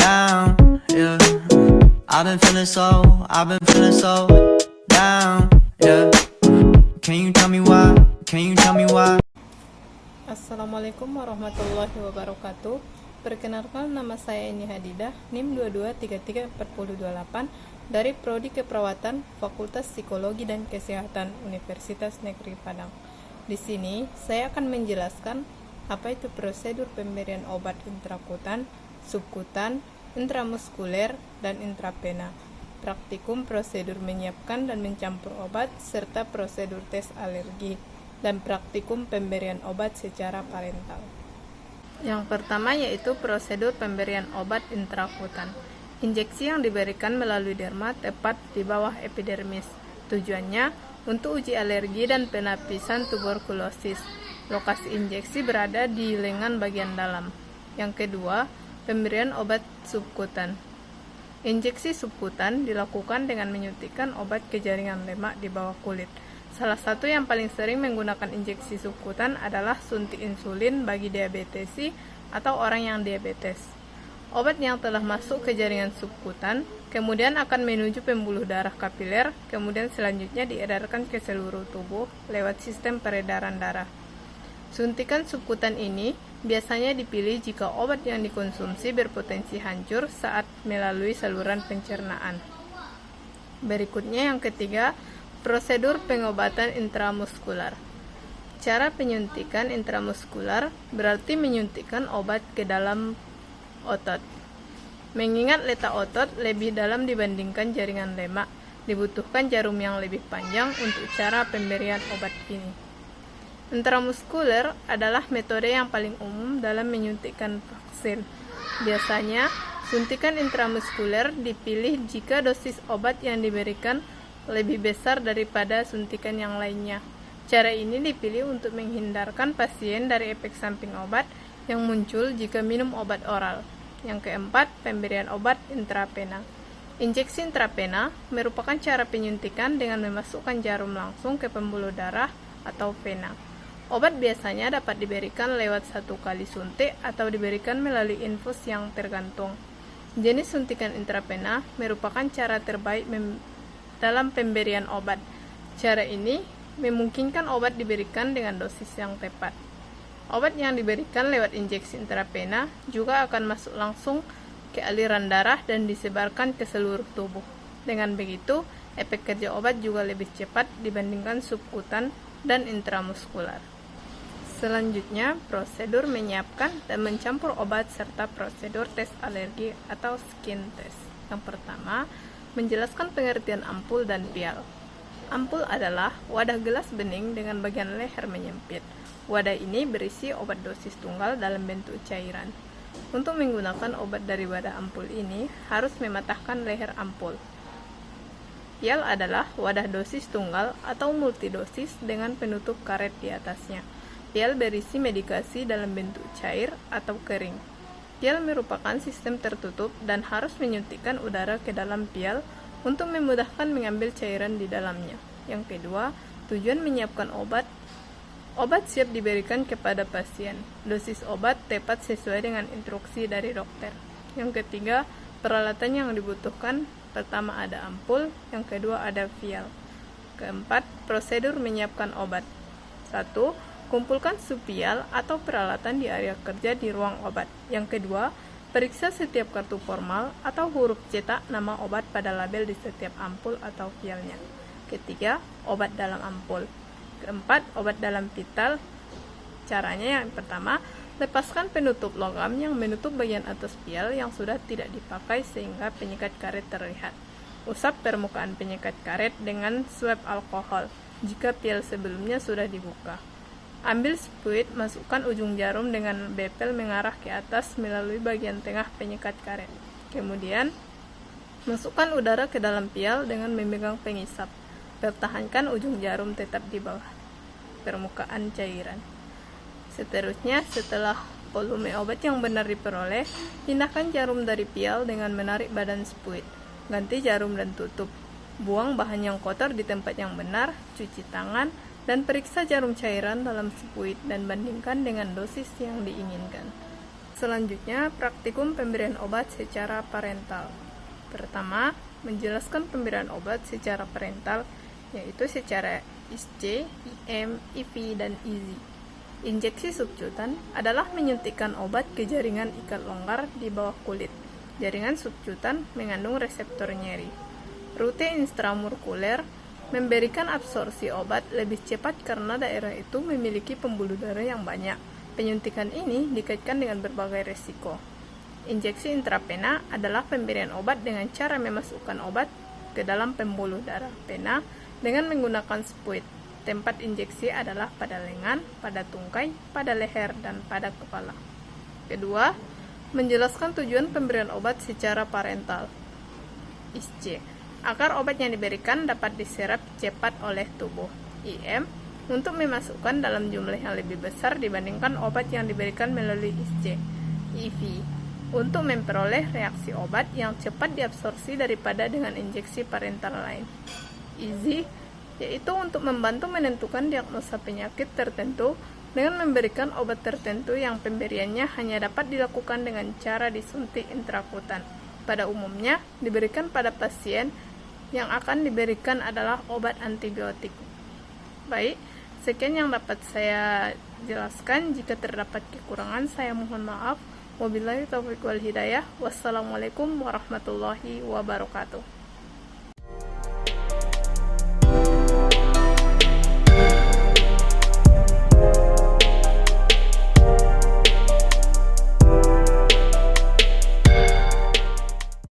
down, yeah. I've been feeling so down, yeah. Can you tell me why? Can you tell me why? Assalamualaikum warahmatullahi wabarakatuh. Perkenalkan, nama saya Eni Hadidah, NIM 22334028 dari Prodi Keperawatan Fakultas Psikologi dan Kesehatan Universitas Negeri Padang. Di sini saya akan menjelaskan apa itu prosedur pemberian obat intrakutan, subkutan, intramuskuler, dan intravena, praktikum prosedur menyiapkan dan mencampur obat, serta prosedur tes alergi, dan praktikum pemberian obat secara parental. Yang pertama yaitu prosedur pemberian obat intrakutan. Injeksi yang diberikan melalui derma tepat di bawah epidermis. Tujuannya untuk uji alergi dan penapisan tuberkulosis. Lokasi injeksi berada di lengan bagian dalam. Yang kedua, pemberian obat subkutan. Injeksi subkutan dilakukan dengan menyuntikkan obat ke jaringan lemak di bawah kulit. Salah satu yang paling sering menggunakan injeksi subkutan adalah suntik insulin bagi diabetesi atau orang yang diabetes. Obat yang telah masuk ke jaringan subkutan kemudian akan menuju pembuluh darah kapiler, kemudian selanjutnya diedarkan ke seluruh tubuh lewat sistem peredaran darah. Suntikan subkutan ini biasanya dipilih jika obat yang dikonsumsi berpotensi hancur saat melalui saluran pencernaan. Berikutnya yang ketiga, prosedur pengobatan intramuskular. Cara penyuntikan intramuskular berarti menyuntikkan obat ke dalam otot. Mengingat letak otot lebih dalam dibandingkan jaringan lemak, dibutuhkan jarum yang lebih panjang untuk cara pemberian obat ini. Intramuskuler adalah metode yang paling umum dalam menyuntikkan vaksin. Biasanya, suntikan intramuskuler dipilih jika dosis obat yang diberikan lebih besar daripada suntikan yang lainnya. Cara ini dipilih untuk menghindarkan pasien dari efek samping obat yang muncul jika minum obat oral. Yang keempat, pemberian obat intravena. Injeksi intravena merupakan cara penyuntikan dengan memasukkan jarum langsung ke pembuluh darah atau vena. Obat biasanya dapat diberikan lewat satu kali suntik atau diberikan melalui infus yang tergantung. Jenis suntikan intravena merupakan cara terbaik dalam pemberian obat. Cara ini memungkinkan obat diberikan dengan dosis yang tepat. Obat yang diberikan lewat injeksi intravena juga akan masuk langsung ke aliran darah dan disebarkan ke seluruh tubuh. Dengan begitu, efek kerja obat juga lebih cepat dibandingkan subkutan dan intramuskular. Selanjutnya, prosedur menyiapkan dan mencampur obat serta prosedur tes alergi atau skin test. Yang pertama, menjelaskan pengertian ampul dan pial. Ampul adalah wadah gelas bening dengan bagian leher menyempit. Wadah ini berisi obat dosis tunggal dalam bentuk cairan. Untuk menggunakan obat dari wadah ampul ini, harus mematahkan leher ampul. Pial adalah wadah dosis tunggal atau multidosis dengan penutup karet di atasnya. Pial berisi medikasi dalam bentuk cair atau kering. Pial merupakan sistem tertutup dan harus menyuntikkan udara ke dalam pial untuk memudahkan mengambil cairan di dalamnya. Yang kedua, tujuan menyiapkan obat. Obat siap diberikan kepada pasien. Dosis obat tepat sesuai dengan instruksi dari dokter. Yang ketiga, peralatan yang dibutuhkan. Pertama ada ampul, yang kedua ada vial. Keempat, prosedur menyiapkan obat. 1. Kumpulkan supial atau peralatan di area kerja di ruang obat. Yang kedua, periksa setiap kartu formal atau huruf cetak nama obat pada label di setiap ampul atau vialnya. Ketiga, obat dalam ampul. Keempat, obat dalam vial. Caranya yang pertama, lepaskan penutup logam yang menutup bagian atas vial yang sudah tidak dipakai sehingga penyekat karet terlihat. Usap permukaan penyekat karet dengan swab alkohol jika vial sebelumnya sudah dibuka. Ambil spuit, masukkan ujung jarum dengan bepel mengarah ke atas melalui bagian tengah penyekat karet. Kemudian, masukkan udara ke dalam pial dengan memegang pengisap. Pertahankan ujung jarum tetap di bawah permukaan cairan. Seterusnya, setelah volume obat yang benar diperoleh, pindahkan jarum dari pial dengan menarik badan spuit. Ganti jarum dan tutup. Buang bahan yang kotor di tempat yang benar, cuci tangan, dan periksa jarum cairan dalam spuit dan bandingkan dengan dosis yang diinginkan. Selanjutnya, praktikum pemberian obat secara parental. Pertama, menjelaskan pemberian obat secara parental, yaitu secara ISC, IM, IV, dan EZ. Injeksi subcutan adalah menyuntikkan obat ke jaringan ikat longgar di bawah kulit. Jaringan subcutan mengandung reseptor nyeri. Rute intramurkuler memberikan absorpsi obat lebih cepat karena daerah itu memiliki pembuluh darah yang banyak. Penyuntikan ini dikaitkan dengan berbagai resiko. Injeksi intravena adalah pemberian obat dengan cara memasukkan obat ke dalam pembuluh darah vena dengan menggunakan spuit. Tempat injeksi adalah pada lengan, pada tungkai, pada leher, dan pada kepala. Kedua, menjelaskan tujuan pemberian obat secara parental. ISC, agar obat yang diberikan dapat diserap cepat oleh tubuh. IM, untuk memasukkan dalam jumlah yang lebih besar dibandingkan obat yang diberikan melalui ISC. IV, untuk memperoleh reaksi obat yang cepat diabsorpsi daripada dengan injeksi parental lain. EZ, yaitu untuk membantu menentukan diagnosa penyakit tertentu dengan memberikan obat tertentu yang pemberiannya hanya dapat dilakukan dengan cara disuntik intrakutan. Pada umumnya, diberikan pada pasien yang akan diberikan adalah obat antibiotik. Baik, sekian yang dapat saya jelaskan. Jika terdapat kekurangan, saya mohon maaf. Wabillahi taufiq wal hidayah. Wassalamualaikum warahmatullahi wabarakatuh.